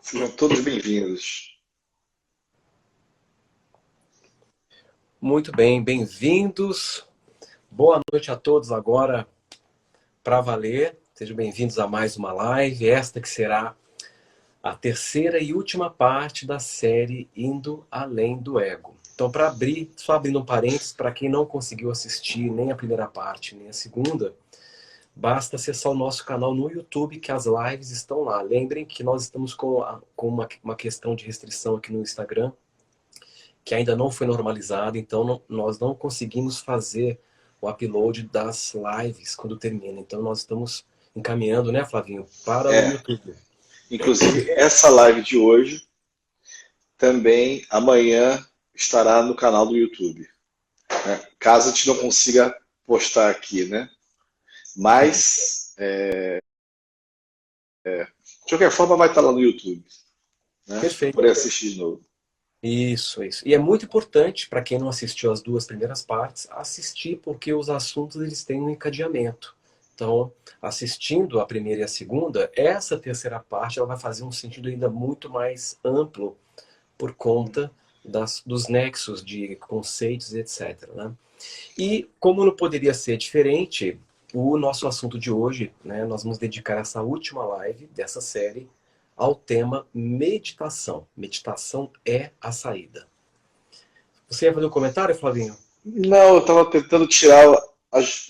Sejam todos bem-vindos. Muito bem, bem-vindos. Boa noite a todos agora para valer. Sejam bem-vindos a mais uma live, esta que será a terceira e última parte da série Indo Além do Ego. Então, para abrir, só abrindo um parênteses, para quem não conseguiu assistir nem a primeira parte, nem a segunda, basta acessar o nosso canal no YouTube, que as lives estão lá. Lembrem que nós estamos com uma questão de restrição aqui no Instagram, que ainda não foi normalizado, então nós não conseguimos fazer o upload das lives quando termina. Então nós estamos encaminhando, né, Flavinho, para o É, YouTube. inclusive essa live de hoje também amanhã estará no canal do YouTube, né? Caso a gente não consiga postar aqui, né? Sim, Mas, de qualquer forma, vai estar lá no YouTube, né? Para perfeito. poder assistir de novo. Isso. E é muito importante, para quem não assistiu as duas primeiras partes, assistir, porque os assuntos eles têm um encadeamento. Então, assistindo a primeira e a segunda, essa terceira parte ela vai fazer um sentido ainda muito mais amplo por conta dos nexos de conceitos, etc. Né? E como não poderia ser diferente, o nosso assunto de hoje, né, nós vamos dedicar essa última live dessa série ao tema meditação. Meditação é a saída. Você ia fazer um comentário, Flavinho? Não, eu estava tentando tirar as,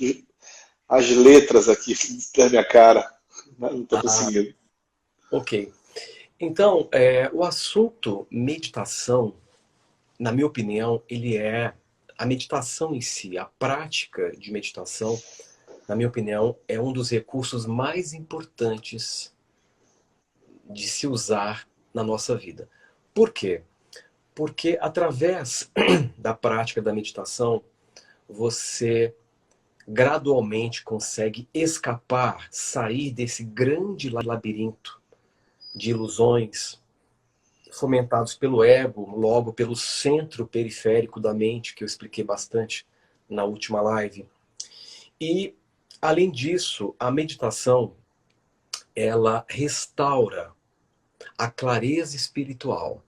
as letras aqui da minha cara, mas não estou Ah, conseguindo. ok. Então, o assunto meditação, na minha opinião, ele é a meditação em si, a prática de meditação, na minha opinião, é um dos recursos mais importantes de se usar na nossa vida. Por quê? Porque através da prática da meditação, você gradualmente consegue escapar, sair desse grande labirinto de ilusões fomentados pelo ego, logo pelo centro periférico da mente, que eu expliquei bastante na última live. E, além disso, a meditação, ela restaura a clareza espiritual.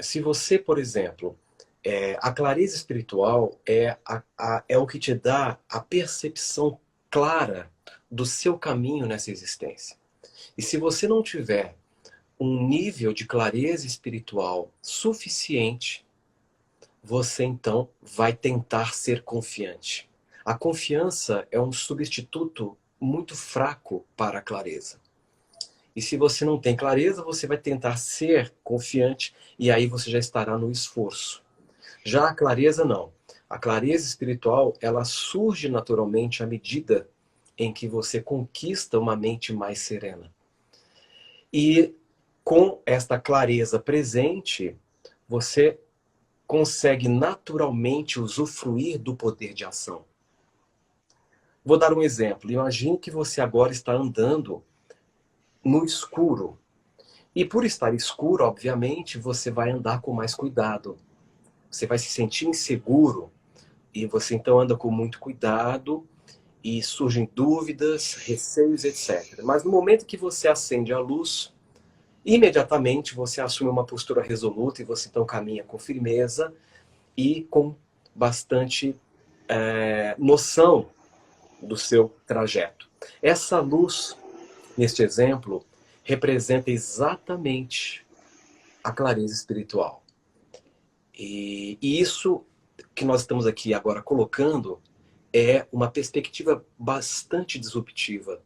Se você, por exemplo, a clareza espiritual é o que te dá a percepção clara do seu caminho nessa existência. E se você não tiver um nível de clareza espiritual suficiente, você então vai tentar ser confiante. A confiança é um substituto muito fraco para a clareza. E se você não tem clareza, você vai tentar ser confiante e aí você já estará no esforço. Já a clareza não. A clareza espiritual, ela surge naturalmente à medida em que você conquista uma mente mais serena. E com esta clareza presente, você consegue naturalmente usufruir do poder de ação. Vou dar um exemplo. Imagine que você agora está andando no escuro. E por estar escuro, obviamente, você vai andar com mais cuidado. Você vai se sentir inseguro e você então anda com muito cuidado e surgem dúvidas, receios, etc. Mas no momento que você acende a luz, imediatamente você assume uma postura resoluta e você então caminha com firmeza e com bastante noção do seu trajeto. Essa luz, neste exemplo, representa exatamente a clareza espiritual. E isso que nós estamos aqui agora colocando é uma perspectiva bastante disruptiva,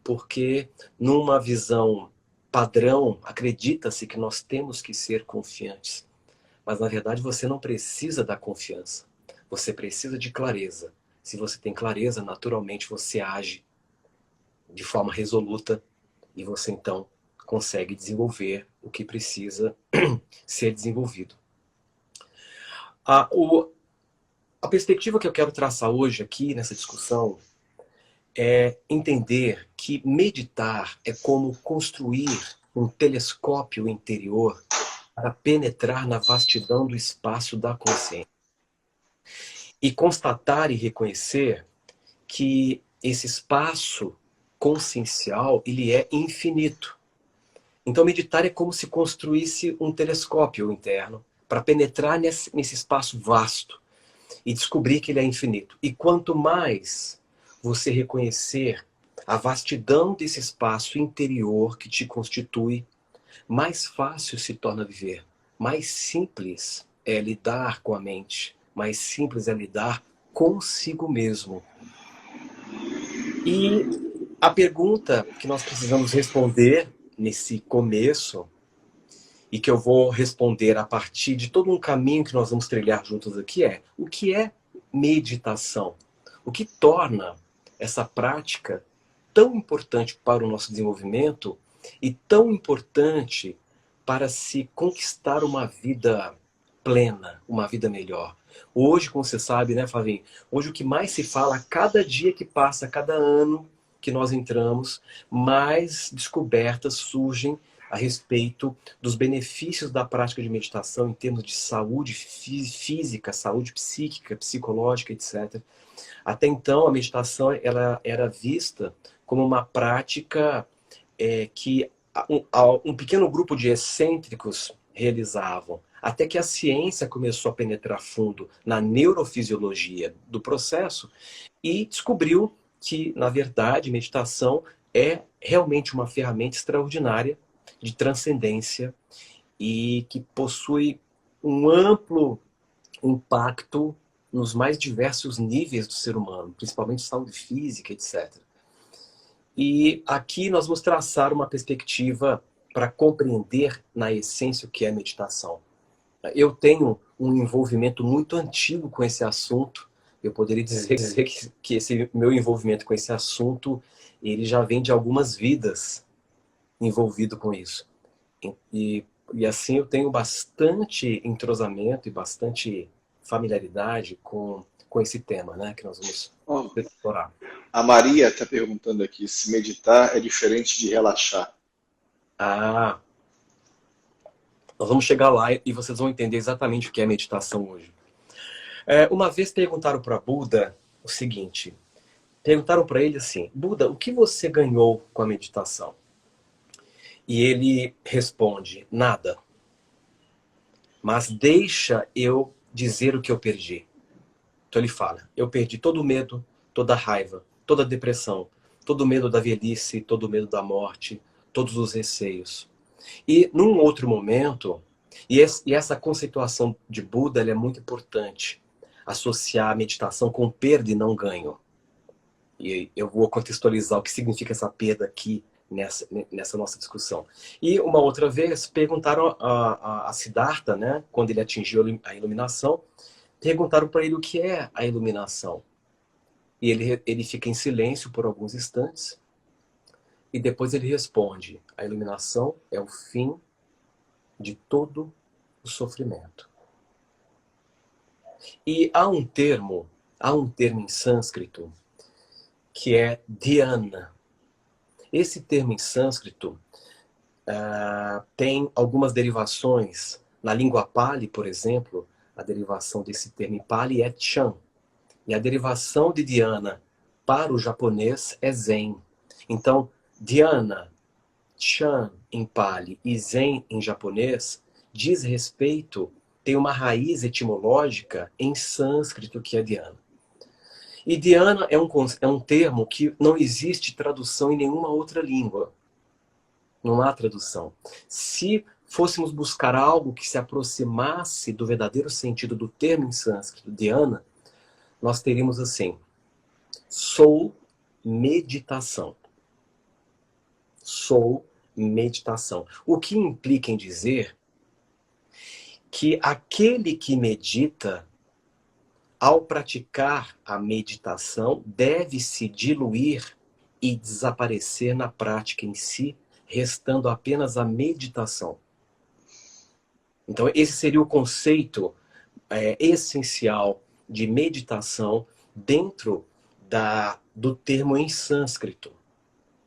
porque numa visão padrão, acredita-se que nós temos que ser confiantes. Mas na verdade você não precisa da confiança. Você precisa de clareza. Se você tem clareza, naturalmente você age de forma resoluta e você então consegue desenvolver o que precisa ser desenvolvido. A, o, a perspectiva que eu quero traçar hoje aqui nessa discussão é entender que meditar é como construir um telescópio interior para penetrar na vastidão do espaço da consciência e constatar e reconhecer que esse espaço consciencial ele é infinito. Então, meditar é como se construísse um telescópio interno para penetrar nesse espaço vasto e descobrir que ele é infinito. E quanto mais você reconhecer a vastidão desse espaço interior que te constitui, mais fácil se torna viver. Mais simples é lidar com a mente. Mais simples é lidar consigo mesmo. E a pergunta que nós precisamos responder nesse começo, e que eu vou responder a partir de todo um caminho que nós vamos trilhar juntos aqui, é: o que é meditação? O que torna essa prática tão importante para o nosso desenvolvimento e tão importante para se conquistar uma vida plena, uma vida melhor? Hoje, como você sabe, né, Flavinho? Hoje o que mais se fala, a cada dia que passa, a cada ano que nós entramos, mais descobertas surgem a respeito dos benefícios da prática de meditação em termos de saúde física, saúde psíquica, psicológica, etc. Até então, a meditação ela era vista como uma prática que um pequeno grupo de excêntricos realizavam. Até que a ciência começou a penetrar fundo na neurofisiologia do processo e descobriu que, na verdade, meditação é realmente uma ferramenta extraordinária de transcendência e que possui um amplo impacto nos mais diversos níveis do ser humano, principalmente saúde física, etc. E aqui nós vamos traçar uma perspectiva para compreender, na essência, o que é meditação. Eu tenho um envolvimento muito antigo com esse assunto. Eu poderia dizer que esse meu envolvimento com esse assunto, ele já vem de algumas vidas envolvido com isso. E assim eu tenho bastante entrosamento e bastante familiaridade com esse tema, né, que nós vamos Ó, explorar. a Maria está perguntando aqui se meditar é diferente de relaxar. Ah, nós vamos chegar lá e vocês vão entender exatamente o que é meditação hoje. Uma vez perguntaram para Buda o seguinte, perguntaram para ele assim: Buda, o que você ganhou com a meditação? E ele responde: nada. Mas deixa eu dizer o que eu perdi. Então ele fala: eu perdi todo o medo, toda a raiva, toda a depressão, todo o medo da velhice, todo o medo da morte, todos os receios. E num outro momento, e essa conceituação de Buda ela é muito importante, associar a meditação com perda e não ganho. E eu vou contextualizar o que significa essa perda aqui nessa nossa discussão. E uma outra vez perguntaram a Siddhartha, né, quando ele atingiu a iluminação, perguntaram para ele o que é a iluminação. E ele fica em silêncio por alguns instantes e depois ele responde: a iluminação é o fim de todo o sofrimento. E há um termo em sânscrito que é dhyana. Esse termo em sânscrito tem algumas derivações. Na língua Pali, por exemplo, a derivação desse termo em Pali é Chan. E a derivação de dhyana para o japonês é Zen. Então, dhyana, Chan em Pali e Zen em japonês diz respeito, tem uma raiz etimológica em sânscrito que é dhyana. E dhyana é um termo que não existe tradução em nenhuma outra língua. Não há tradução. Se fôssemos buscar algo que se aproximasse do verdadeiro sentido do termo em sânscrito, dhyana, nós teríamos assim: sou meditação. Sou meditação. O que implica em dizer que aquele que medita, ao praticar a meditação, deve se diluir e desaparecer na prática em si, restando apenas a meditação. Então, esse seria o conceito essencial de meditação dentro do termo em sânscrito.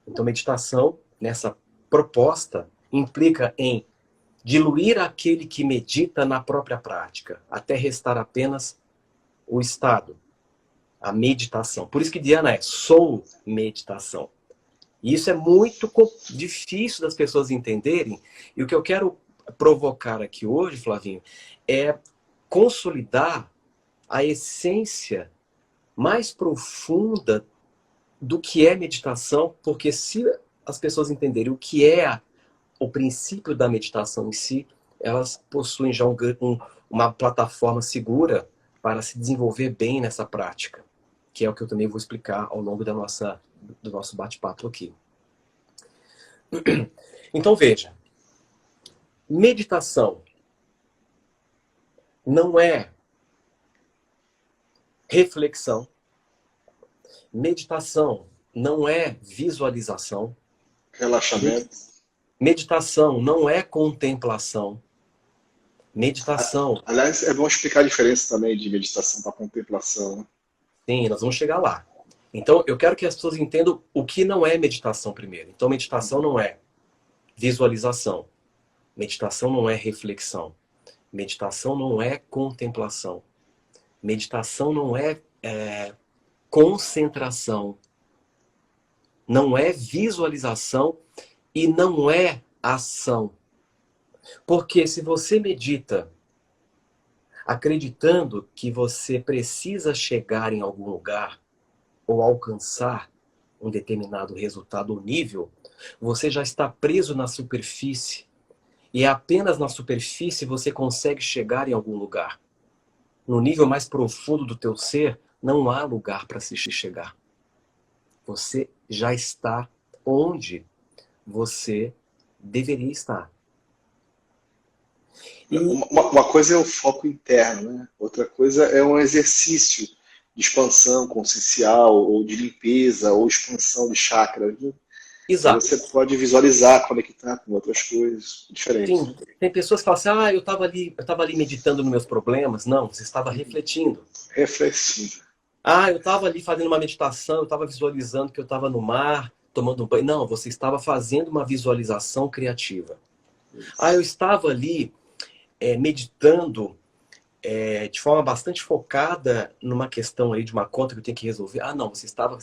Então, meditação, nessa proposta, implica em diluir aquele que medita na própria prática, até restar apenas o estado, a meditação. Por isso que dhyana é sou meditação. E isso é muito difícil das pessoas entenderem. E o que eu quero provocar aqui hoje, Flavinho, é consolidar a essência mais profunda do que é meditação, porque se as pessoas entenderem o que é o princípio da meditação em si, elas possuem já uma plataforma segura para se desenvolver bem nessa prática, que é o que eu também vou explicar ao longo do nosso bate-papo aqui. Então veja, meditação não é reflexão, meditação não é visualização, Relaxamento. meditação não é contemplação, meditação... Aliás, é bom explicar a diferença também de meditação para contemplação, né? Sim, nós vamos chegar lá. Então, eu quero que as pessoas entendam o que não é meditação primeiro. Então, meditação não é visualização. Meditação não é reflexão. Meditação não é contemplação. Meditação não é concentração. Não é visualização e não é ação. Porque se você medita acreditando que você precisa chegar em algum lugar ou alcançar um determinado resultado ou nível, você já está preso na superfície. E é apenas na superfície você consegue chegar em algum lugar. No nível mais profundo do teu ser, não há lugar para se chegar. Você já está onde você deveria estar. E... Uma coisa é o foco interno, né? Outra coisa é um exercício de expansão consciencial, ou de limpeza, ou expansão de chakras, né? Exato. Você pode visualizar, conectar com outras coisas diferentes. Sim, tem pessoas que falam assim, eu estava ali meditando nos meus problemas. Não, você estava refletindo. Reflexivo. Eu estava ali fazendo uma meditação, eu estava visualizando que eu estava no mar, tomando um banho. Não, você estava fazendo uma visualização criativa. Eu estava ali meditando de forma bastante focada numa questão aí de uma conta que eu tenho que resolver. Não, você estava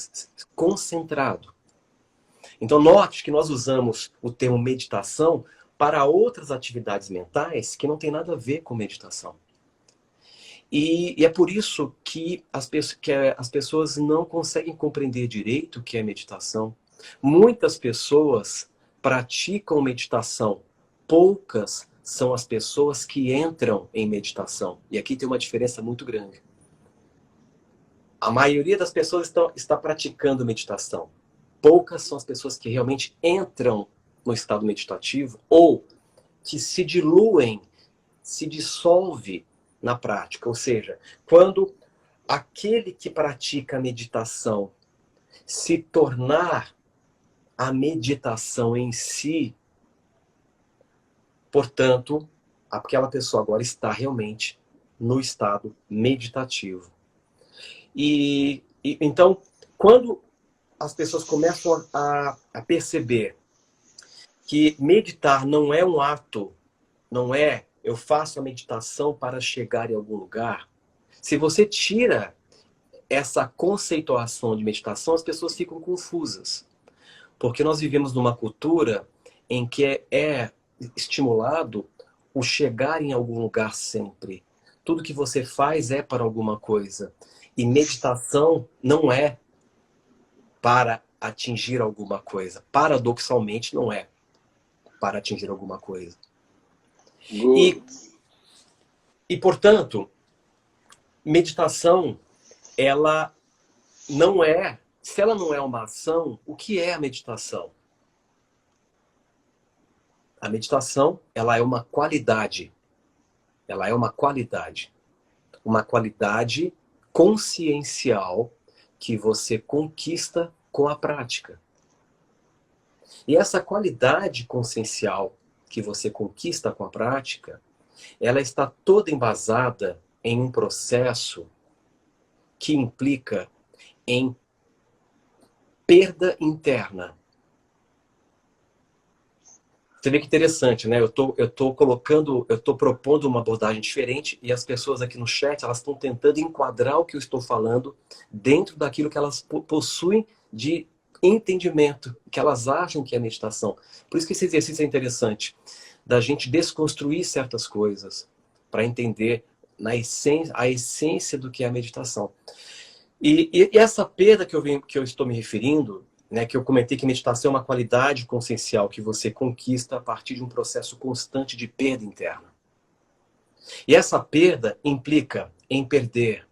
concentrado. Então, note que nós usamos o termo meditação para outras atividades mentais que não tem nada a ver com meditação. E é por isso que as pessoas não conseguem compreender direito o que é meditação. Muitas pessoas praticam meditação, poucas são as pessoas que entram em meditação. E aqui tem uma diferença muito grande. A maioria das pessoas está praticando meditação. Poucas são as pessoas que realmente entram no estado meditativo ou que se diluem, se dissolve na prática. Ou seja, quando aquele que pratica a meditação se tornar a meditação em si, portanto, aquela pessoa agora está realmente no estado meditativo. Então, quando as pessoas começam a perceber que meditar não é um ato, não é eu faço a meditação para chegar em algum lugar. Se você tira essa conceituação de meditação, as pessoas ficam confusas. Porque nós vivemos numa cultura em que é estimulado o chegar em algum lugar sempre. Tudo que você faz é para alguma coisa. E meditação não é para atingir alguma coisa. Paradoxalmente, não é para atingir alguma coisa. E, portanto, meditação, ela não é... Se ela não é uma ação, o que é a meditação? A meditação, ela é uma qualidade. Ela é uma qualidade. Uma qualidade consciencial que você conquista com a prática. E essa qualidade consciencial que você conquista com a prática, ela está toda embasada em um processo que implica em perda interna. Você vê que interessante, né? Eu tô propondo uma abordagem diferente e as pessoas aqui no chat, elas estão tentando enquadrar o que eu estou falando dentro daquilo que elas possuem de entendimento, que elas acham que é meditação. Por isso que esse exercício é interessante, da gente desconstruir certas coisas para entender a essência do que é a meditação. E essa perda que eu estou me referindo, né, que eu comentei que meditação é uma qualidade consciencial que você conquista a partir de um processo constante de perda interna. E essa perda implica em perder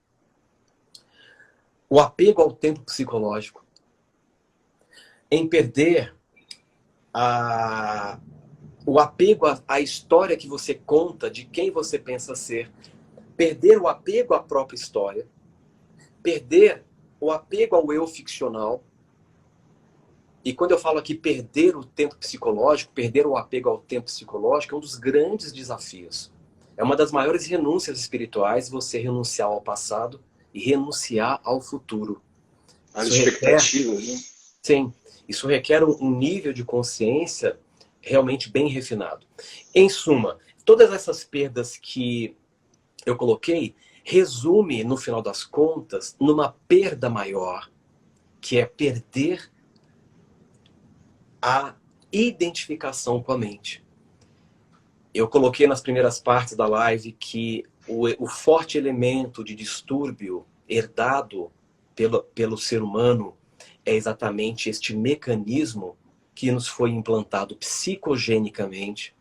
o apego ao tempo psicológico, em perder o apego à história que você conta de quem você pensa ser, perder o apego à própria história, perder o apego ao eu ficcional. E quando eu falo aqui perder o tempo psicológico, perder o apego ao tempo psicológico é um dos grandes desafios. É uma das maiores renúncias espirituais, você renunciar ao passado e renunciar ao futuro. As expectativas, né? Sim, isso requer um nível de consciência realmente bem refinado. Em suma, todas essas perdas que eu coloquei resume, no final das contas, numa perda maior, que é perder a identificação com a mente. Eu coloquei nas primeiras partes da live que o forte elemento de distúrbio herdado pelo ser humano é exatamente este mecanismo que nos foi implantado psicogenicamente,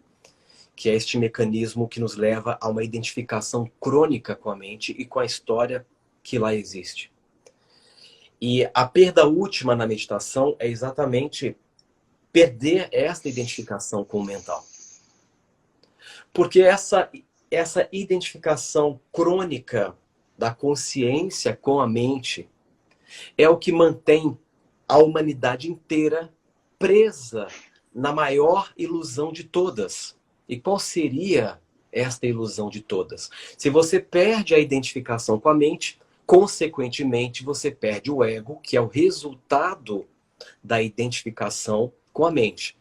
que é este mecanismo que nos leva a uma identificação crônica com a mente e com a história que lá existe. E a perda última na meditação é exatamente perder esta identificação com o mental. Porque essa identificação crônica da consciência com a mente é o que mantém a humanidade inteira presa na maior ilusão de todas. E qual seria esta ilusão de todas? Se você perde a identificação com a mente, consequentemente você perde o ego, que é o resultado da identificação com a mente.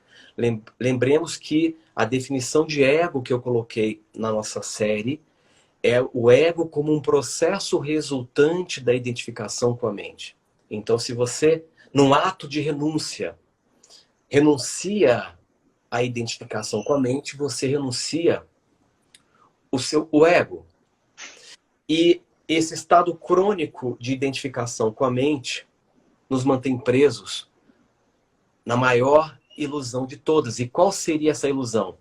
Lembremos que a definição de ego que eu coloquei na nossa série é o ego como um processo resultante da identificação com a mente. Então, se você, num ato de renúncia, renuncia à identificação com a mente, você renuncia o ego. E esse estado crônico de identificação com a mente nos mantém presos na maior ilusão de todas. E qual seria essa ilusão?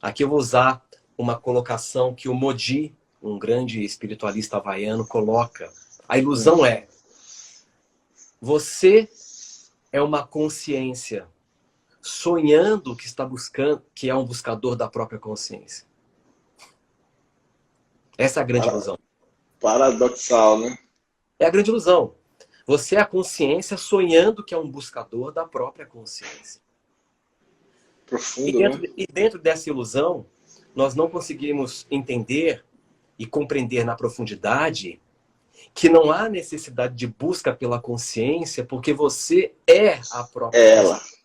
Aqui eu vou usar uma colocação que o Modi, um grande espiritualista havaiano, coloca. A ilusão é: você é uma consciência sonhando que está buscando, que é um buscador da própria consciência. Essa é a grande ilusão. Paradoxal, né? É a grande ilusão. Você é a consciência sonhando que é um buscador da própria consciência. Profundo, né? E dentro dessa ilusão, nós não conseguimos entender e compreender na profundidade que não há necessidade de busca pela consciência, porque você é a própria ela. consciência.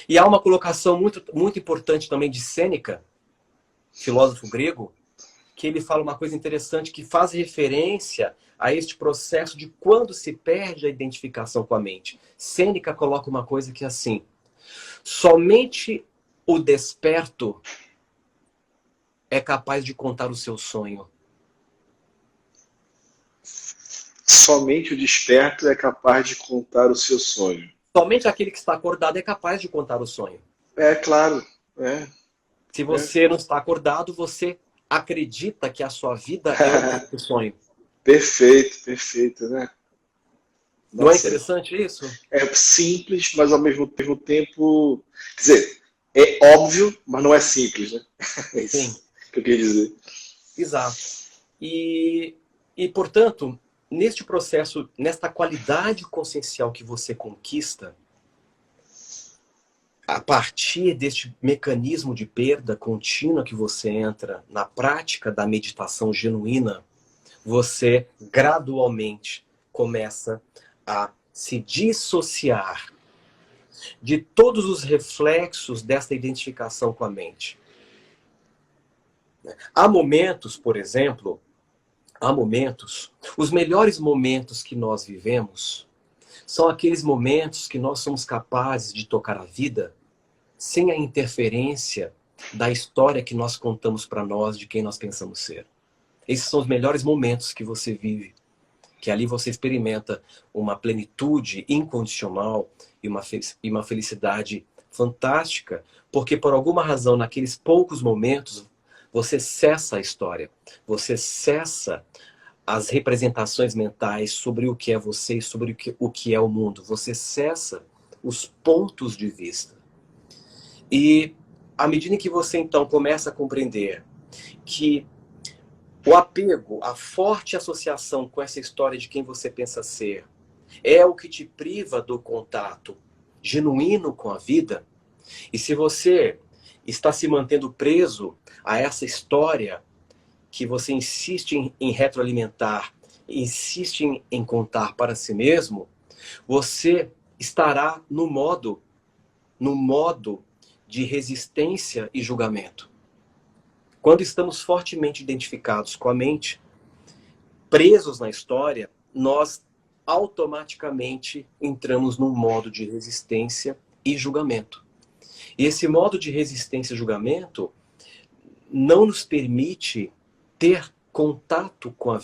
E há uma colocação muito, muito importante também de Sêneca, filósofo grego, que ele fala uma coisa interessante que faz referência a este processo de quando se perde a identificação com a mente. Sêneca coloca uma coisa que é assim: somente o desperto é capaz de contar o seu sonho. Somente o desperto é capaz de contar o seu sonho. Somente aquele que está acordado é capaz de contar o sonho. É claro. Se você não está acordado, você acredita que a sua vida é o próprio sonho. Perfeito, né? Não é interessante isso? É simples, mas ao mesmo tempo... Quer dizer, é óbvio, mas não é simples, né? É isso Sim. que eu queria dizer. Exato. E portanto, neste processo, nesta qualidade consciencial que você conquista, a partir deste mecanismo de perda contínua que você entra na prática da meditação genuína, você gradualmente começa a se dissociar de todos os reflexos desta identificação com a mente. Há momentos, por exemplo, os melhores momentos que nós vivemos São aqueles momentos que nós somos capazes de tocar a vida sem a interferência da história que nós contamos para nós de quem nós pensamos ser. Esses são os melhores momentos que você vive, que ali você experimenta uma plenitude incondicional e uma felicidade fantástica, porque por alguma razão, naqueles poucos momentos, você cessa a história, você cessa as representações mentais sobre o que é você e sobre o que é o mundo. Você cessa os pontos de vista. E à medida que você então começa a compreender que o apego, a forte associação com essa história de quem você pensa ser, é o que te priva do contato genuíno com a vida, e se você está se mantendo preso a essa história que você insiste em retroalimentar, insiste em contar para si mesmo, você estará no modo de resistência e julgamento. Quando estamos fortemente identificados com a mente, presos na história, nós automaticamente entramos num modo de resistência e julgamento. E esse modo de resistência e julgamento não nos permite ter contato com a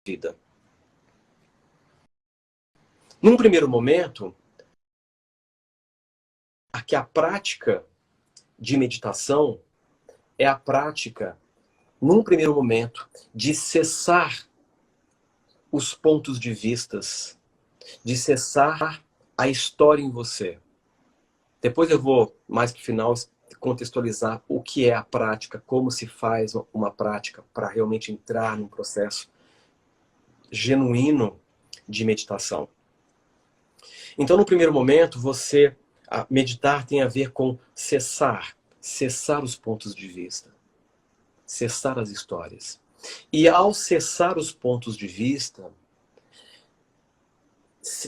vida. Num primeiro momento, a prática de meditação é a prática, num primeiro momento, de cessar os pontos de vistas, de cessar a história em você. Depois eu vou, mais para o final, contextualizar o que é a prática, como se faz uma prática para realmente entrar num processo genuíno de meditação. Então, no primeiro momento, meditar tem a ver com cessar os pontos de vista, cessar as histórias. E ao cessar os pontos de vista,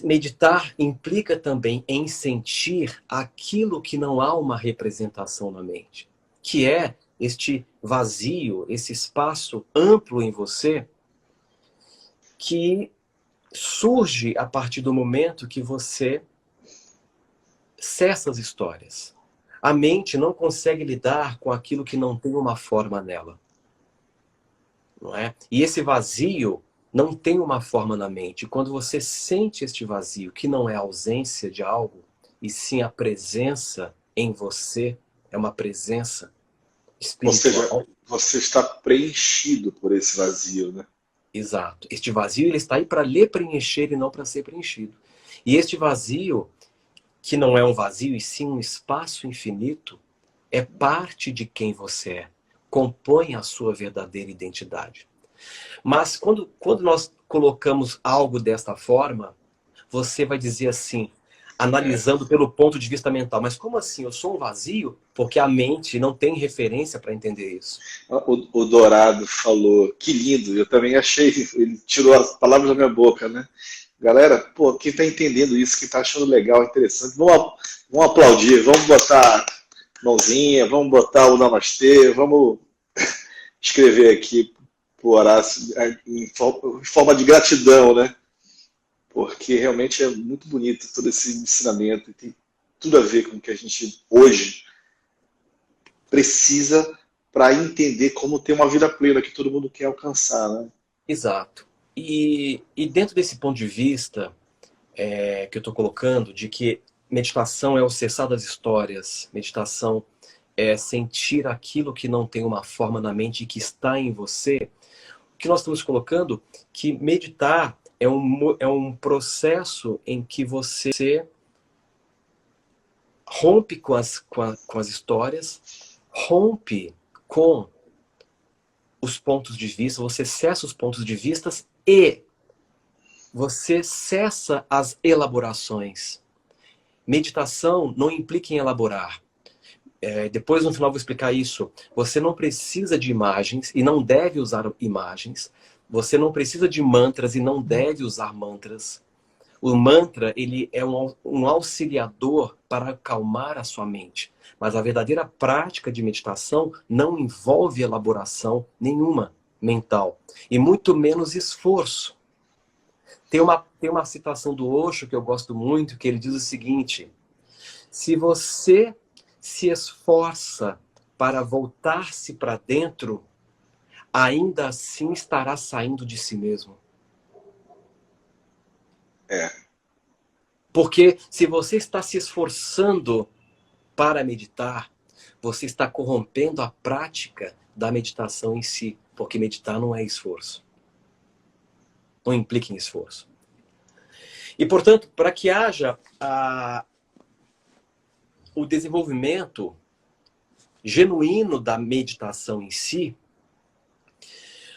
meditar implica também em sentir aquilo que não há uma representação na mente, que é este vazio, esse espaço amplo em você que surge a partir do momento que você cessa as histórias. A mente não consegue lidar com aquilo que não tem uma forma nela. Não é? E esse vazio não tem uma forma na mente. Quando você sente este vazio, que não é a ausência de algo, e sim a presença em você, é uma presença espiritual. Ou seja, você está preenchido por esse vazio, né? Exato. Este vazio ele está aí para lhe preencher e não para ser preenchido. E este vazio, que não é um vazio e sim um espaço infinito, é parte de quem você é. Compõe a sua verdadeira identidade. Mas quando nós colocamos algo desta forma, você vai dizer assim, analisando pelo ponto de vista mental, mas como assim? Eu sou um vazio? Porque a mente não tem referência para entender isso. O Dourado falou, que lindo, eu também achei, ele tirou as palavras da minha boca, né? Galera, pô, quem está entendendo isso, quem está achando legal, interessante, vamos aplaudir, vamos botar mãozinha, vamos botar o namastê, vamos escrever aqui pro Horácio em forma de gratidão, né? Porque realmente é muito bonito todo esse ensinamento e tem tudo a ver com o que a gente hoje precisa para entender como ter uma vida plena que todo mundo quer alcançar, né? Exato. E dentro desse ponto de vista que eu estou colocando, de que meditação é o cessar das histórias, meditação é sentir aquilo que não tem uma forma na mente e que está em você, o que nós estamos colocando que meditar é um processo em que você rompe com as histórias, rompe com os pontos de vista, você cessa os pontos de vista e você cessa as elaborações. Meditação não implica em elaborar. Depois, no final, vou explicar isso. Você não precisa de imagens e não deve usar imagens. Você não precisa de mantras e não deve usar mantras. O mantra ele é um auxiliador para acalmar a sua mente. Mas a verdadeira prática de meditação não envolve elaboração nenhuma mental. E muito menos esforço. Tem uma citação do Osho que eu gosto muito, que ele diz o seguinte: se você se esforça para voltar-se para dentro, ainda assim estará saindo de si mesmo. É, Porque se você está se esforçando para meditar, você está corrompendo a prática da meditação em si. Porque meditar não é esforço. Não implica em esforço. E, portanto, para que haja o desenvolvimento genuíno da meditação em si,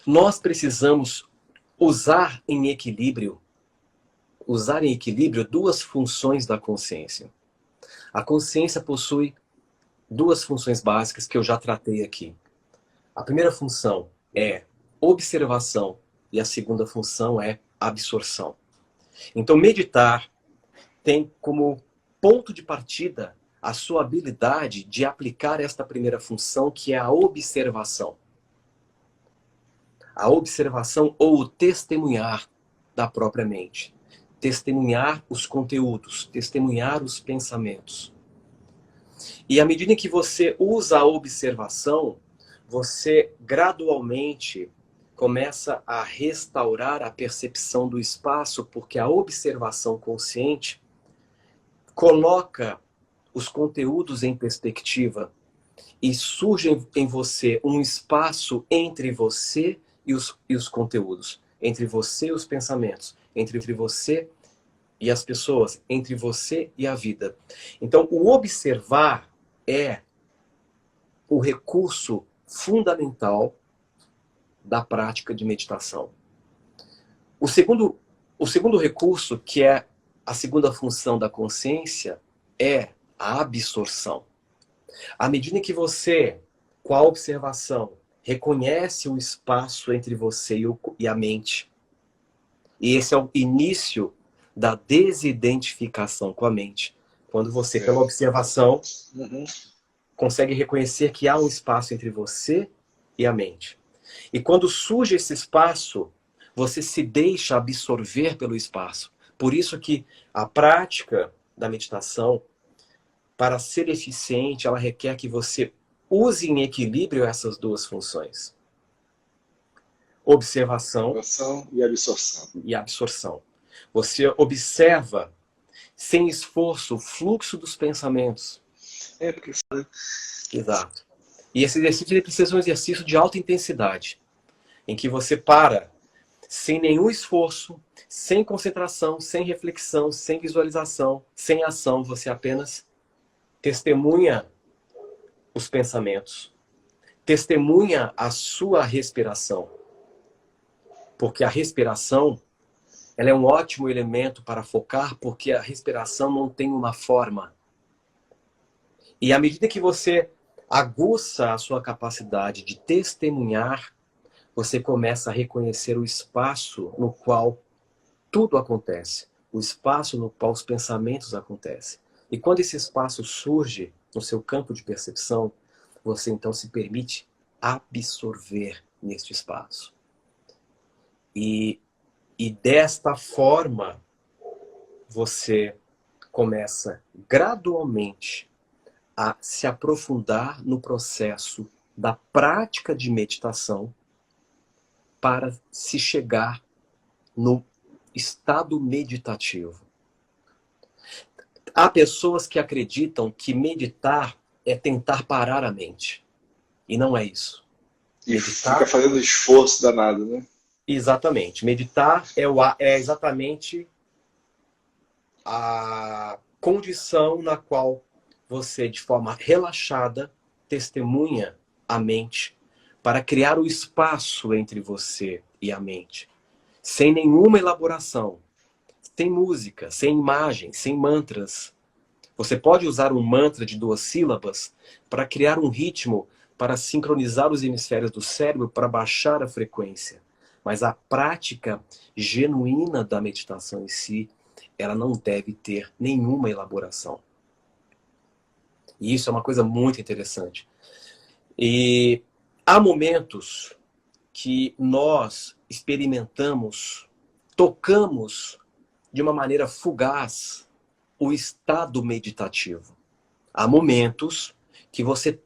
nós precisamos usar em equilíbrio duas funções da consciência. A consciência possui duas funções básicas que eu já tratei aqui. A primeira função é observação e a segunda função é absorção. Então, meditar tem como ponto de partida a sua habilidade de aplicar esta primeira função, que é a observação. A observação ou o testemunhar da própria mente. Testemunhar os conteúdos, testemunhar os pensamentos. E à medida que você usa a observação, você gradualmente começa a restaurar a percepção do espaço, porque a observação consciente coloca os conteúdos em perspectiva e surge em você um espaço entre você e os conteúdos, entre você e os pensamentos, entre você e as pessoas, entre você e a vida. Então, o observar é o recurso fundamental da prática de meditação. O segundo recurso, que é a segunda função da consciência, é a absorção. À medida que você, com a observação, reconhece o espaço entre você e a mente, e esse é o início da desidentificação com a mente. Quando você, pela observação, consegue reconhecer que há um espaço entre você e a mente. E quando surge esse espaço, você se deixa absorver pelo espaço. Por isso que a prática da meditação, para ser eficiente, ela requer que você use em equilíbrio essas duas funções. Observação e absorção. E absorção. Você observa, sem esforço, o fluxo dos pensamentos. Porque... Exato. E esse exercício ele precisa ser um exercício de alta intensidade, em que você para, sem nenhum esforço, sem concentração, sem reflexão, sem visualização, sem ação, você apenas testemunha os pensamentos, testemunha a sua respiração. Porque a respiração, ela é um ótimo elemento para focar, porque a respiração não tem uma forma. E à medida que você aguça a sua capacidade de testemunhar, você começa a reconhecer o espaço no qual tudo acontece, o espaço no qual os pensamentos acontecem. E quando esse espaço surge no seu campo de percepção, você então se permite absorver neste espaço. E desta forma, você começa gradualmente a se aprofundar no processo da prática de meditação para se chegar no estado meditativo. Há pessoas que acreditam que meditar é tentar parar a mente. E não é isso. E meditar... fica fazendo esforço danado, né? Exatamente. Meditar é exatamente a condição na qual você, de forma relaxada, testemunha a mente para criar o espaço entre você e a mente. Sem nenhuma elaboração, sem música, sem imagem, sem mantras. Você pode usar um mantra de 2 sílabas para criar um ritmo, para sincronizar os hemisférios do cérebro, para baixar a frequência. Mas a prática genuína da meditação em si, ela não deve ter nenhuma elaboração. E isso é uma coisa muito interessante. E há momentos que nós experimentamos tocamos de uma maneira fugaz o estado meditativo. Há momentos que você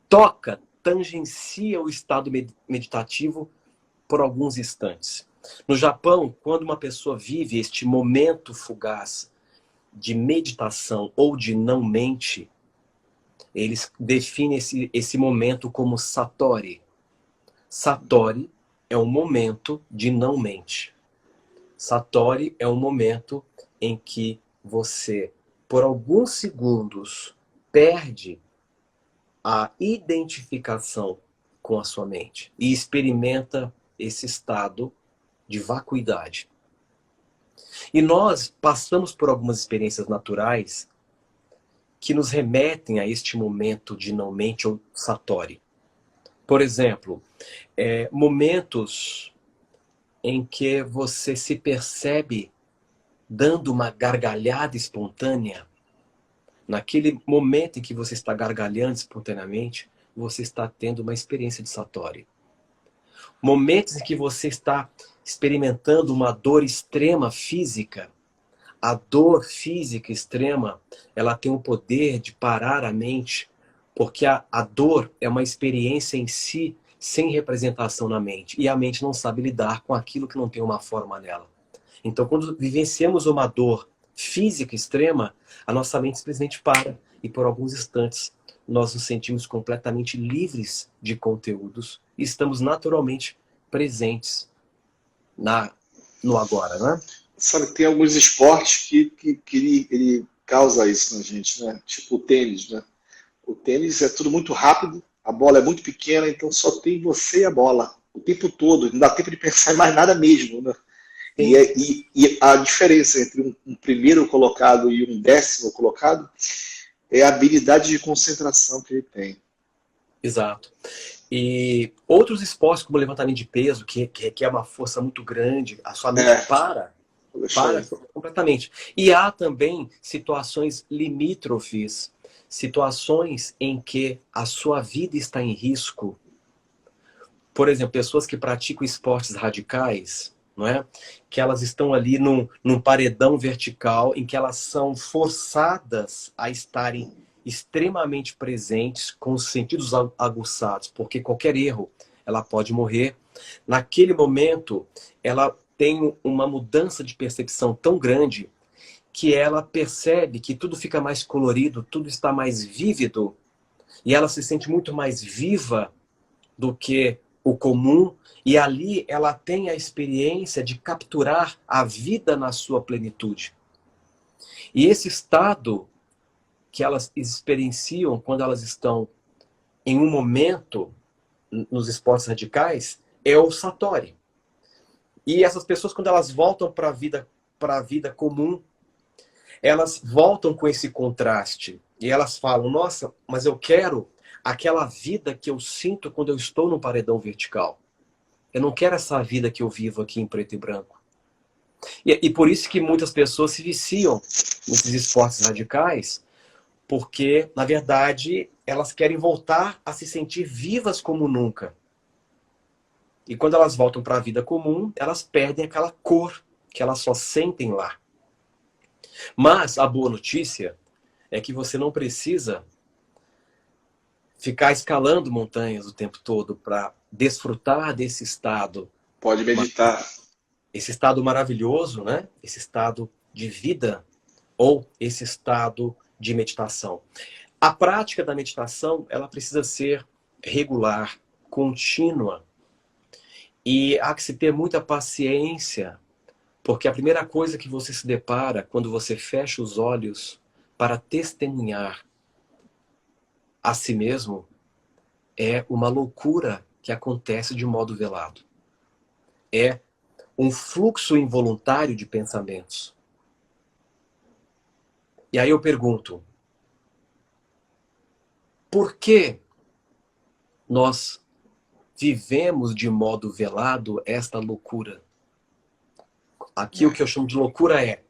toca, tangencia o estado meditativo por alguns instantes. No Japão, quando uma pessoa vive este momento fugaz de meditação ou de não mente, eles definem esse momento como Satori. Satori é um momento de não mente. Satori é um momento em que você, por alguns segundos, perde a identificação com a sua mente e experimenta esse estado de vacuidade. E nós passamos por algumas experiências naturais que nos remetem a este momento de não mente ou Satori. Por exemplo, momentos em que você se percebe dando uma gargalhada espontânea. Naquele momento em que você está gargalhando espontaneamente, você está tendo uma experiência de Satori. Momentos em que você está experimentando uma dor extrema física. A dor física extrema, ela tem o poder de parar a mente, porque a dor é uma experiência em si, sem representação na mente. E a mente não sabe lidar com aquilo que não tem uma forma nela. Então, quando vivenciamos uma dor física extrema, a nossa mente simplesmente para. E por alguns instantes, nós nos sentimos completamente livres de conteúdos e estamos naturalmente presentes no agora, né? Sabe, tem alguns esportes que ele causa isso na gente, né? Tipo o tênis, né? O tênis é tudo muito rápido, a bola é muito pequena, então só tem você e a bola o tempo todo, não dá tempo de pensar em mais nada mesmo, né? E, Sim, e a diferença entre um primeiro colocado e um décimo colocado é a habilidade de concentração que ele tem. exato. E outros esportes, como levantamento de peso, que requer uma força muito grande, a sua mente É, deixa para aí. completamente. E há também situações limítrofes, situações em que a sua vida está em risco. Por exemplo, pessoas que praticam esportes radicais, não é? Que elas estão ali num paredão vertical em que elas são forçadas a estarem extremamente presentes, com os sentidos aguçados, porque qualquer erro, ela pode morrer. Naquele momento, ela tem uma mudança de percepção tão grande que ela percebe que tudo fica mais colorido, tudo está mais vívido, e ela se sente muito mais viva do que o comum, e ali ela tem a experiência de capturar a vida na sua plenitude. E esse estado que elas experienciam quando elas estão em um momento nos esportes radicais é o Satori. E essas pessoas, quando elas voltam para a vida comum, elas voltam com esse contraste. E elas falam, nossa, mas eu quero aquela vida que eu sinto quando eu estou no paredão vertical. Eu não quero essa vida que eu vivo aqui em preto e branco. E por isso que muitas pessoas se viciam nesses esportes radicais, porque, na verdade, elas querem voltar a se sentir vivas como nunca. E quando elas voltam para a vida comum, elas perdem aquela cor que elas só sentem lá. Mas a boa notícia é que você não precisa ficar escalando montanhas o tempo todo para desfrutar desse estado. Pode meditar. Esse estado maravilhoso, né? Esse estado de vida ou esse estado de meditação. A prática da meditação, ela precisa ser regular, contínua. E há que se ter muita paciência, porque a primeira coisa que você se depara quando você fecha os olhos para testemunhar a si mesmo é uma loucura que acontece de modo velado. É um fluxo involuntário de pensamentos. E aí eu pergunto, por que nós vivemos de modo velado esta loucura? Aqui o que eu chamo de loucura é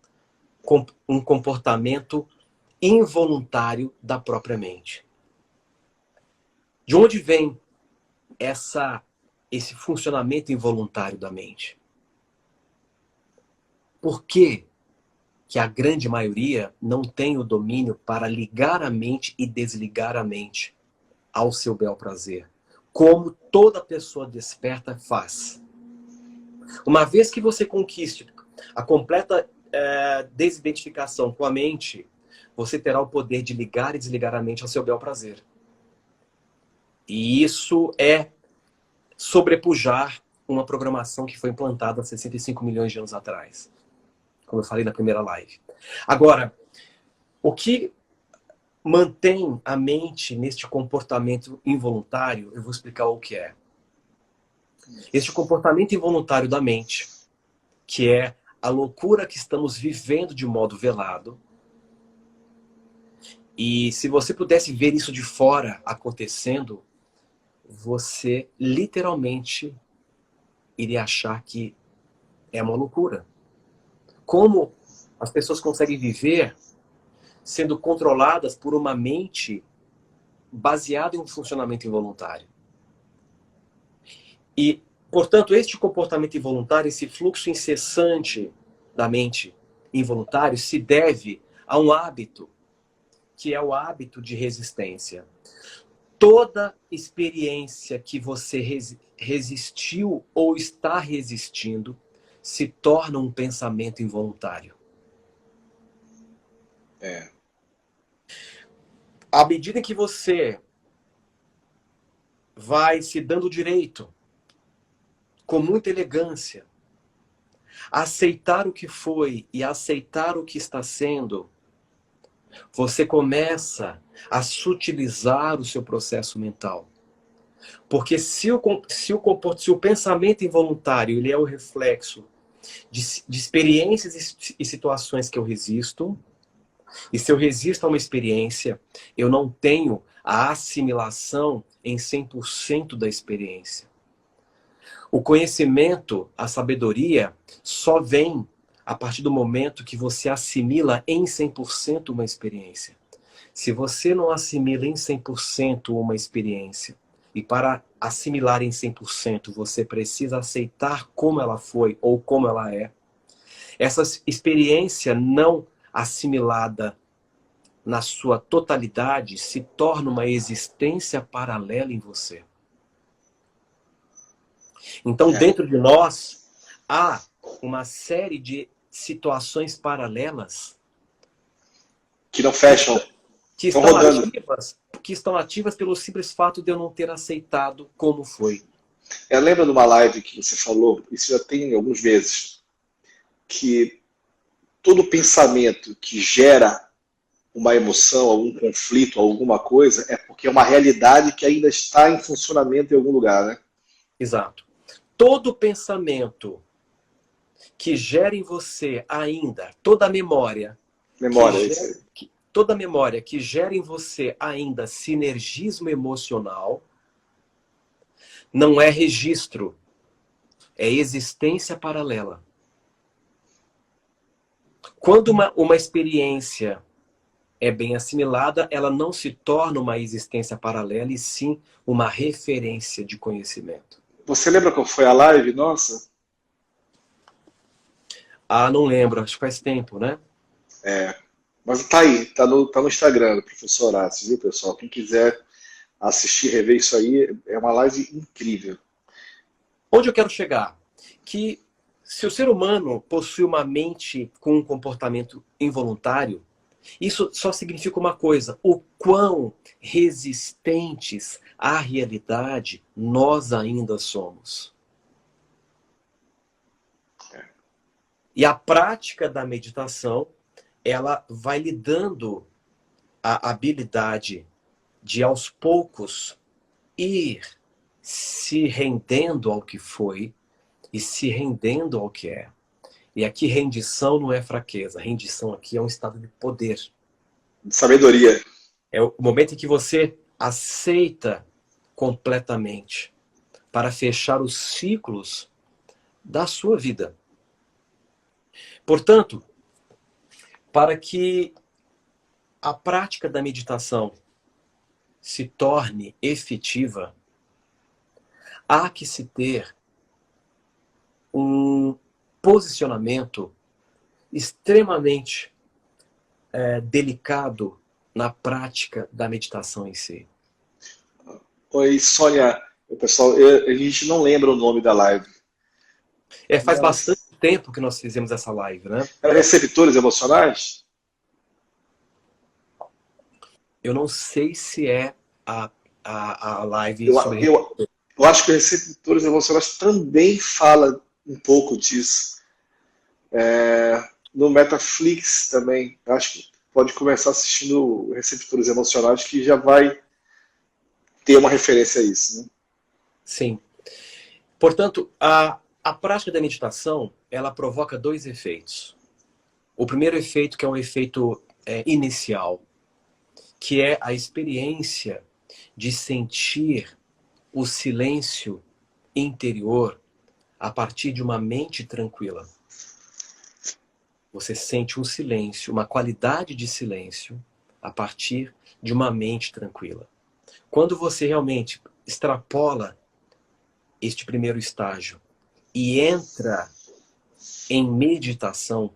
um comportamento involuntário da própria mente. De onde vem esse funcionamento involuntário da mente? por que que a grande maioria não tem o domínio para ligar a mente e desligar a mente ao seu bel prazer, como toda pessoa desperta faz. Uma vez que você conquiste a completa desidentificação com a mente, você terá o poder de ligar e desligar a mente ao seu bel prazer. E isso é sobrepujar uma programação que foi implantada há 65 milhões de anos atrás, como eu falei na primeira live. Agora, o que mantém a mente neste comportamento involuntário, eu vou explicar o que é. Este comportamento involuntário da mente, que é a loucura que estamos vivendo de modo velado, e se você pudesse ver isso de fora acontecendo, você literalmente iria achar que é uma loucura. Como as pessoas conseguem viver sendo controladas por uma mente baseada em um funcionamento involuntário? E, portanto, este comportamento involuntário, esse fluxo incessante da mente involuntário, se deve a um hábito, que é o hábito de resistência. Toda experiência que você resistiu ou está resistindo se torna um pensamento involuntário. À medida que você vai se dando direito, com muita elegância, a aceitar o que foi e a aceitar o que está sendo, você começa a sutilizar o seu processo mental. Porque se o pensamento involuntário ele é o reflexo de experiências e situações que eu resisto, e se eu resisto a uma experiência, eu não tenho a assimilação em 100% da experiência. O conhecimento, a sabedoria, só vem a partir do momento que você assimila em 100% uma experiência. Se você não assimila em 100% uma experiência, e para assimilar em 100%, você precisa aceitar como ela foi ou como ela é, essa experiência não assimilada na sua totalidade se torna uma existência paralela em você. Então, dentro de nós, há uma série de situações paralelas que não fecham, que estão ativas pelo simples fato de eu não ter aceitado como foi. Eu lembro de uma live que você falou, isso já tem alguns meses, que todo pensamento que gera uma emoção, algum conflito, alguma coisa, é porque é uma realidade que ainda está em funcionamento em algum lugar, né? Exato. Todo pensamento que gera em você ainda, toda memória que gera em você ainda sinergismo emocional, não é registro, é existência paralela. Quando uma experiência é bem assimilada, ela não se torna uma existência paralela, e sim uma referência de conhecimento. Você lembra qual foi a live? Nossa. Ah, não lembro, acho que faz tempo, né? Mas tá aí, tá no Instagram do professor Horácio, viu, pessoal? Quem quiser assistir, rever isso aí, é uma live incrível. Onde eu quero chegar? Que se o ser humano possui uma mente com um comportamento involuntário, isso só significa uma coisa: o quão resistentes à realidade nós ainda somos. E a prática da meditação, ela vai lhe dando a habilidade de, aos poucos, ir se rendendo ao que foi e se rendendo ao que é. E aqui rendição não é fraqueza, rendição aqui é um estado de poder. Sabedoria. É o momento em que você aceita completamente para fechar os ciclos da sua vida. Portanto, para que a prática da meditação se torne efetiva, há que se ter um posicionamento extremamente delicado na prática da meditação em si. Oi, Sônia, o pessoal, a gente não lembra o nome da live, Faz bastante mas tempo que nós fizemos essa live, né? era receptores emocionais? Eu não sei se é a live Eu, sobre... eu, eu acho que receptores emocionais também fala um pouco disso. No Netflix também, acho que pode começar assistindo receptores emocionais que já vai ter uma referência a isso, né? Sim. Portanto, a prática da meditação, ela provoca dois efeitos. O primeiro efeito, que é um efeito inicial, que é a experiência de sentir o silêncio interior a partir de uma mente tranquila. Você sente um silêncio, uma qualidade de silêncio a partir de uma mente tranquila. Quando você realmente extrapola este primeiro estágio e entra em meditação,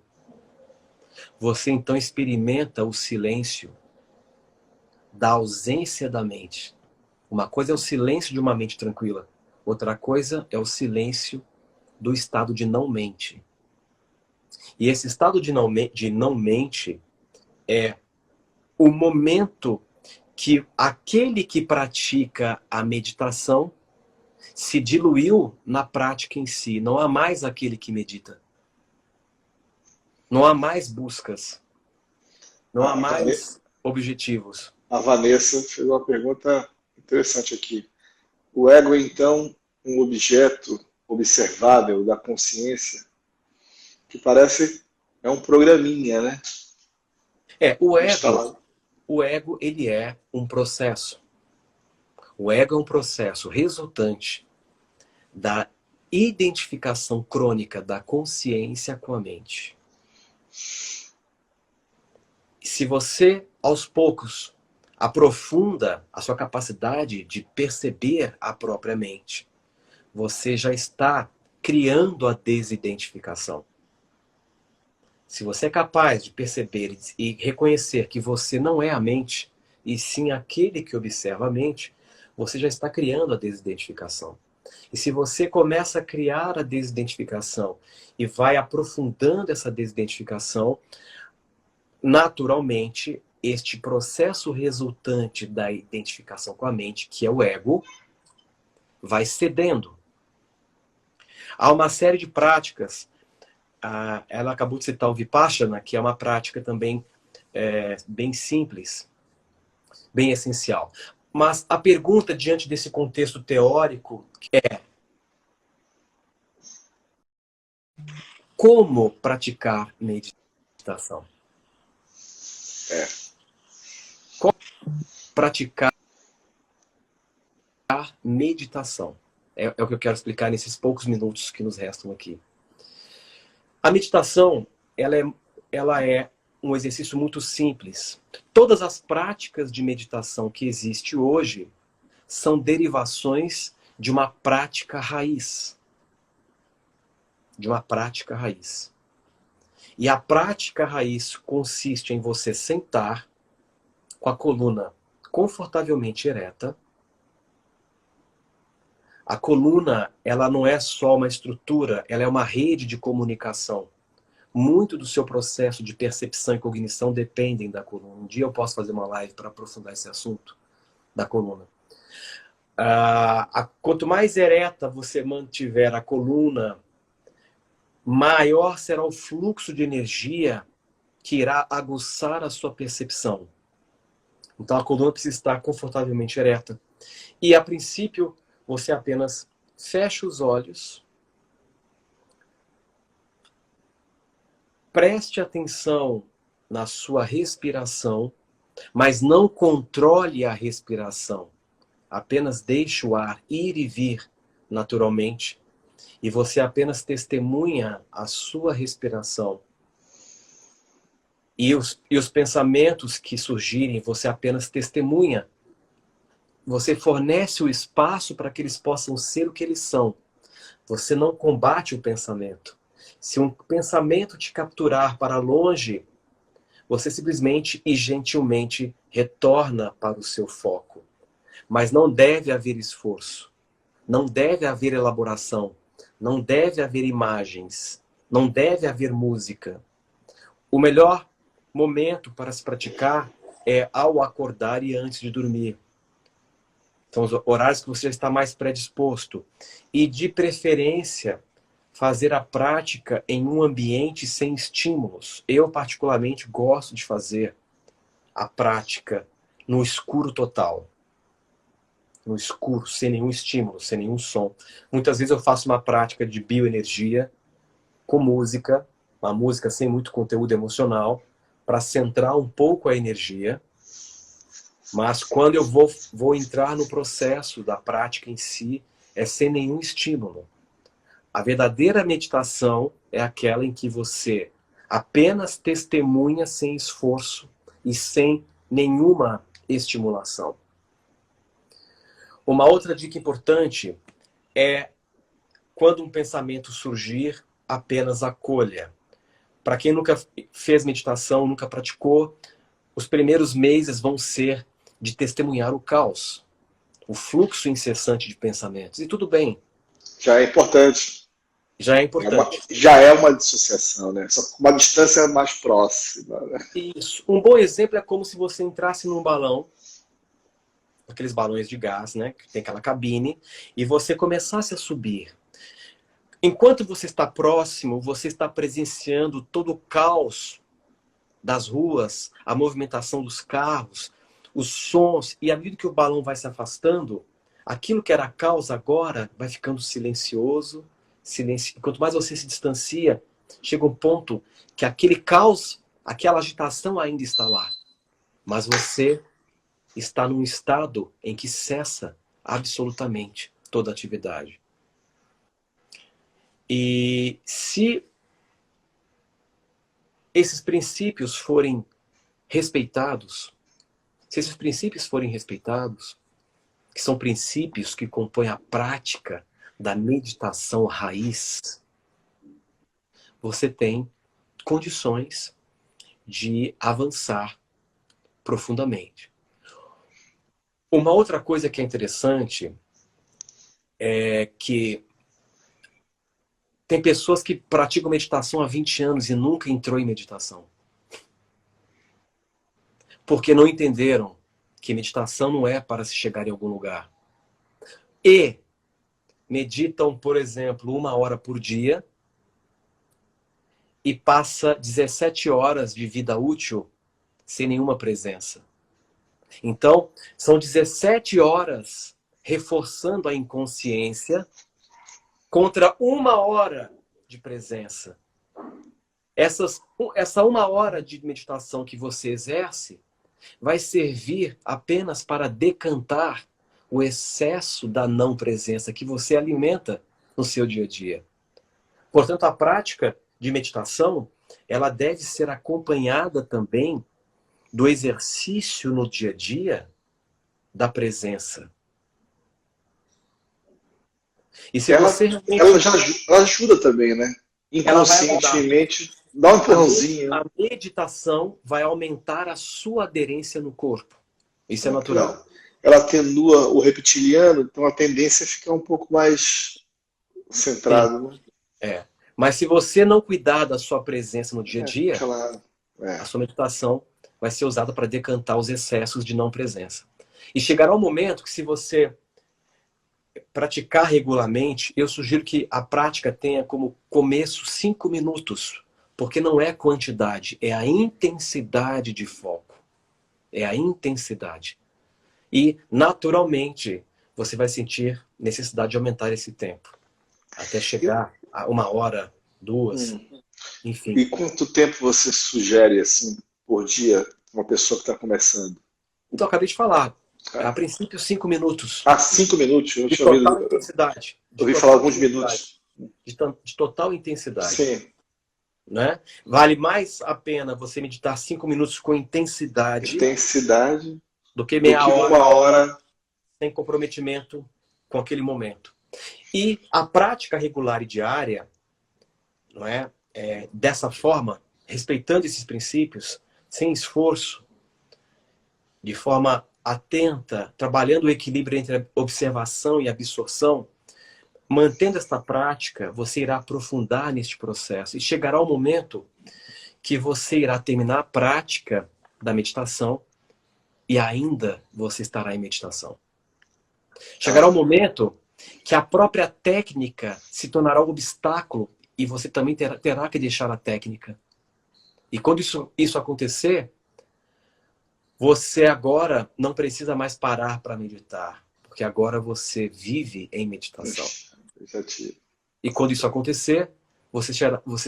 você então experimenta o silêncio da ausência da mente. Uma coisa é o silêncio de uma mente tranquila, outra coisa é o silêncio do estado de não mente. E esse estado de não mente é o momento que aquele que pratica a meditação se diluiu na prática em si. Não há mais aquele que medita. Não há mais buscas. Não há A, Vane- mais objetivos. a Vanessa fez uma pergunta interessante aqui. O ego é então um objeto observável da consciência que parece um programinha, né? O ego, Instalado. o ego, ele é um processo. O ego é um processo resultante da identificação crônica da consciência com a mente. Se você, aos poucos, aprofunda a sua capacidade de perceber a própria mente, você já está criando a desidentificação. Se você é capaz de perceber e reconhecer que você não é a mente, e sim aquele que observa a mente, você já está criando a desidentificação. E se você começa a criar a desidentificação e vai aprofundando essa desidentificação, naturalmente, este processo resultante da identificação com a mente, que é o ego, vai cedendo. Há uma série de práticas. Ela acabou de citar o Vipassana, que é uma prática também bem simples, bem essencial. Mas a pergunta diante desse contexto teórico é: como praticar meditação? É. Como praticar meditação? É o que eu quero explicar nesses poucos minutos que nos restam aqui. A meditação, ela é um exercício muito simples. Todas as práticas de meditação que existem hoje são derivações de uma prática raiz. De uma prática raiz. E a prática raiz consiste em você sentar com a coluna confortavelmente ereta. A coluna, ela não é só uma estrutura, ela é uma rede de comunicação. Muito do seu processo de percepção e cognição dependem da coluna. Um dia eu posso fazer uma live para aprofundar esse assunto da coluna. Quanto mais ereta você mantiver a coluna, maior será o fluxo de energia que irá aguçar a sua percepção. Então a coluna precisa estar confortavelmente ereta. E a princípio, você apenas fecha os olhos, preste atenção na sua respiração, mas não controle a respiração. Apenas deixe o ar ir e vir naturalmente. E você apenas testemunha a sua respiração. E os pensamentos que surgirem, você apenas testemunha. Você fornece o espaço para que eles possam ser o que eles são. Você não combate o pensamento. Se um pensamento te capturar para longe, você simplesmente e gentilmente retorna para o seu foco. Mas não deve haver esforço, não deve haver elaboração, não deve haver imagens, não deve haver música. O melhor momento para se praticar é ao acordar e antes de dormir. São os horários que você já está mais predisposto. E, de preferência, fazer a prática em um ambiente sem estímulos. Eu, particularmente, gosto de fazer a prática no escuro total. No escuro, sem nenhum estímulo, sem nenhum som. Muitas vezes eu faço uma prática de bioenergia com música, uma música sem muito conteúdo emocional, para centrar um pouco a energia. Mas quando eu vou entrar no processo da prática em si, é sem nenhum estímulo. A verdadeira meditação é aquela em que você apenas testemunha sem esforço e sem nenhuma estimulação. Uma outra dica importante é, quando um pensamento surgir, apenas acolha. Para quem nunca fez meditação, nunca praticou, os primeiros meses vão ser de testemunhar o caos, o fluxo incessante de pensamentos. E tudo bem, Já é importante. já é importante. Já é uma dissociação, né? Só com uma distância mais próxima, né? Isso. Um bom exemplo é como se você entrasse num balão, aqueles balões de gás, né? Que tem aquela cabine, e você começasse a subir. Enquanto você está próximo, você está presenciando todo o caos das ruas, a movimentação dos carros, os sons, e à medida que o balão vai se afastando, aquilo que era caos agora vai ficando silencioso, silêncio. Quanto mais você se distancia, chega um ponto que aquele caos, aquela agitação ainda está lá. Mas você está num estado em que cessa absolutamente toda atividade. E se esses princípios forem respeitados, que são princípios que compõem a prática da meditação raiz, você tem condições de avançar profundamente. Uma outra coisa que é interessante é que tem pessoas que praticam meditação há 20 anos e nunca entrou em meditação. Porque não entenderam que meditação não é para se chegar em algum lugar. E meditam, por exemplo, 1 hora por dia e passa 17 horas de vida útil sem nenhuma presença. Então, são 17 horas reforçando a inconsciência contra 1 hora de presença. Essa 1 hora de meditação que você exerce vai servir apenas para decantar o excesso da não presença que você alimenta no seu dia a dia. Portanto, a prática de meditação, ela deve ser acompanhada também do exercício no dia a dia da presença. E se você realmente... ela ajuda também, né? Inconscientemente, dá um empurrãozinho. A meditação vai aumentar a sua aderência no corpo. Isso é natural. Ela atenua o reptiliano, então a tendência é ficar um pouco mais centrado. Né? É. Mas se você não cuidar da sua presença no dia a dia, a sua meditação vai ser usada para decantar os excessos de não presença. E chegará um momento que, se você praticar regularmente, eu sugiro que a prática tenha como começo 5 minutos, porque não é quantidade, é a intensidade de foco. É a intensidade. E, naturalmente, você vai sentir necessidade de aumentar esse tempo, até chegar a 1 hora, 2, enfim. E quanto tempo você sugere, assim, por dia, uma pessoa que está começando? Então, eu acabei de falar. A princípio, 5 minutos. 5 minutos? Eu de total intensidade. Ouvi falar alguns minutos. De total intensidade. Sim. Né? Vale mais a pena você meditar 5 minutos com intensidade do que meia hora, 1 hora sem comprometimento com aquele momento. E a prática regular e diária, não é? dessa forma, respeitando esses princípios, sem esforço, de forma atenta, trabalhando o equilíbrio entre a observação e a absorção, mantendo esta prática, você irá aprofundar neste processo e chegará o momento que você irá terminar a prática da meditação e ainda você estará em meditação. Chegará o momento que a própria técnica se tornará um obstáculo e você também terá que deixar a técnica. E quando isso acontecer, você agora não precisa mais parar para meditar, porque agora você vive em meditação. E quando isso acontecer, você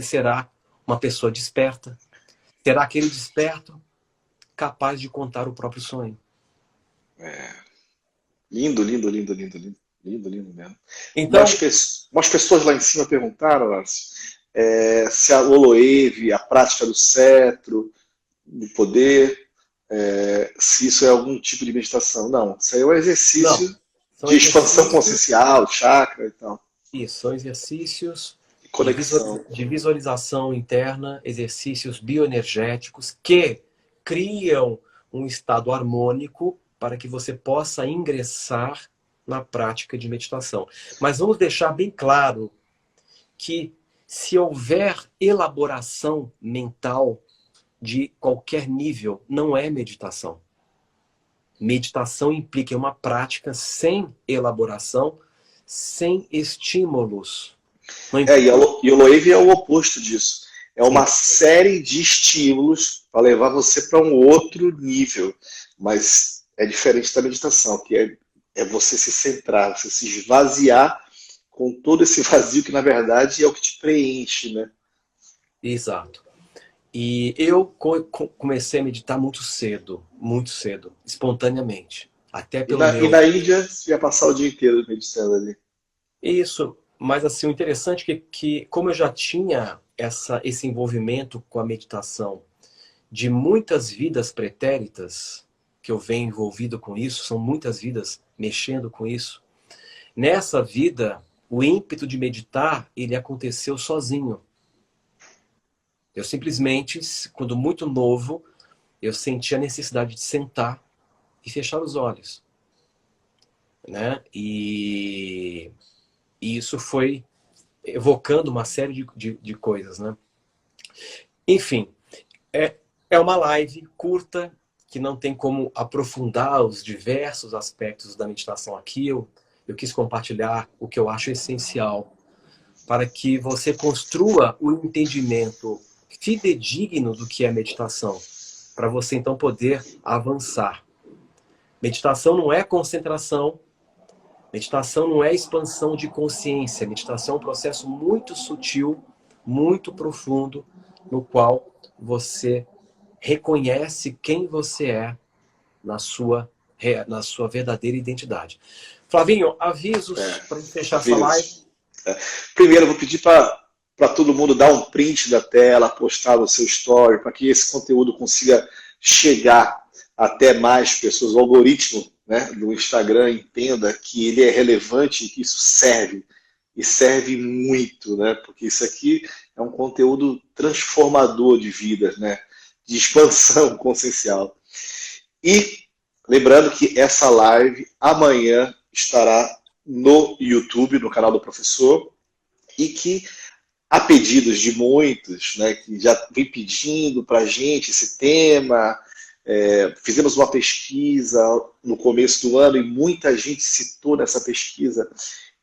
será uma pessoa desperta. Será aquele desperto capaz de contar o próprio sonho. Lindo, lindo, lindo, lindo, lindo. Lindo, lindo mesmo. Então, umas pessoas lá em cima perguntaram, Márcio, se a Oloev, a prática do cetro, do poder, se isso é algum tipo de meditação. Não, isso aí é um exercício de expansão consciencial, chakra e tal. Isso, são exercícios conexão. de visualização interna, exercícios bioenergéticos que criam um estado harmônico para que você possa ingressar na prática de meditação. Mas vamos deixar bem claro que se houver elaboração mental de qualquer nível, não é meditação. Meditação implica uma prática sem elaboração, sem estímulos. E o Loewe é o oposto disso. É uma série de estímulos para levar você para um outro nível. Mas é diferente da meditação, que é você se centrar, você se esvaziar com todo esse vazio que, na verdade, é o que te preenche, né? Exato. E eu comecei a meditar muito cedo, espontaneamente. Até pelo E na Índia, você ia passar o dia inteiro meditando ali. Isso, mas assim, o interessante é que como eu já tinha esse envolvimento com a meditação de muitas vidas pretéritas, que eu venho envolvido com isso, são muitas vidas mexendo com isso. Nessa vida, o ímpeto de meditar, ele aconteceu sozinho. Eu simplesmente, quando muito novo, eu senti a necessidade de sentar e fechar os olhos. Né? E isso foi evocando uma série de coisas. Né? Enfim, é uma live curta, que não tem como aprofundar os diversos aspectos da meditação aqui. Eu quis compartilhar o que eu acho essencial para que você construa o entendimento fidedigno do que é meditação, para você então poder avançar. Meditação não é concentração, meditação não é expansão de consciência, meditação é um processo muito sutil, muito profundo, no qual você reconhece quem você é na sua verdadeira identidade. Flavinho, avisos para fechar essa live. Primeiro, eu vou pedir para todo mundo dar um print da tela, postar no seu story, para que esse conteúdo consiga chegar até mais pessoas. O algoritmo, né, do Instagram entenda que ele é relevante e que isso serve. E serve muito, né? Porque isso aqui é um conteúdo transformador de vida, né? De expansão consciencial. E lembrando que essa live amanhã estará no YouTube, no canal do professor, e que há pedidos de muitos, né, que já vem pedindo para a gente esse tema. Fizemos uma pesquisa no começo do ano e muita gente citou nessa pesquisa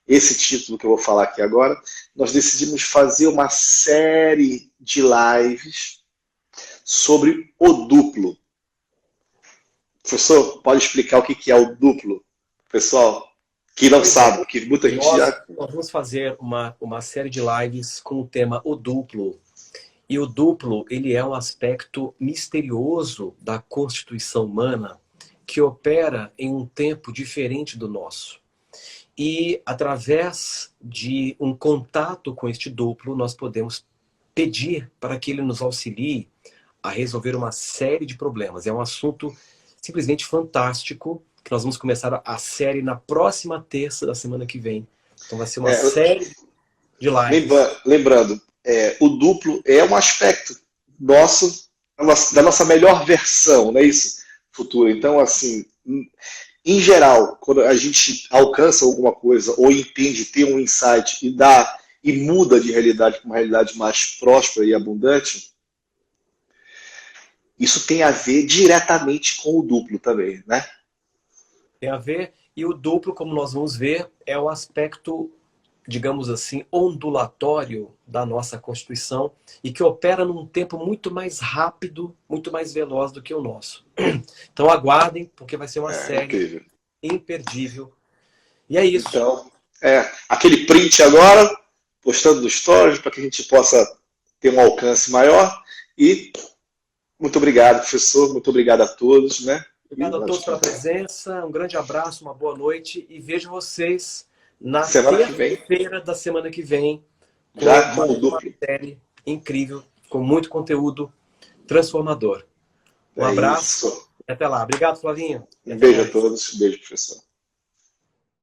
esse título que eu vou falar aqui agora. Nós decidimos fazer uma série de lives sobre o duplo. Professor, pode explicar o que é o duplo? Pessoal, que não sabe, porque muita gente já... Nós vamos fazer uma série de lives com o tema O Duplo. E o duplo, ele é um aspecto misterioso da constituição humana que opera em um tempo diferente do nosso. E através de um contato com este duplo, nós podemos pedir para que ele nos auxilie a resolver uma série de problemas. É um assunto simplesmente fantástico, que nós vamos começar a série na próxima terça da semana que vem. Então vai ser uma série de lives. Lembrando, o duplo é um aspecto nosso, da nossa melhor versão, não é isso? Futura. Então, assim, em geral, quando a gente alcança alguma coisa ou entende, tem um insight e muda de realidade para uma realidade mais próspera e abundante, isso tem a ver diretamente com o duplo também, né? Tem a ver. E o duplo, como nós vamos ver, é o aspecto, digamos assim, ondulatório da nossa Constituição e que opera num tempo muito mais rápido, muito mais veloz do que o nosso. Então aguardem, porque vai ser uma série Incrível. imperdível. E é isso. Então, aquele print agora, postando no Stories, para que a gente possa ter um alcance maior. E muito obrigado, professor. Muito obrigado a todos, né? Obrigado a todos pela presença, um grande abraço, uma boa noite e vejo vocês na Semana que vem, terça-feira da semana que vem com já com mais o uma duplo. série incrível, com muito conteúdo transformador. Um É abraço isso. e até lá. Obrigado, Flavinho. E Um até beijo a mais. todos. Um beijo, professor.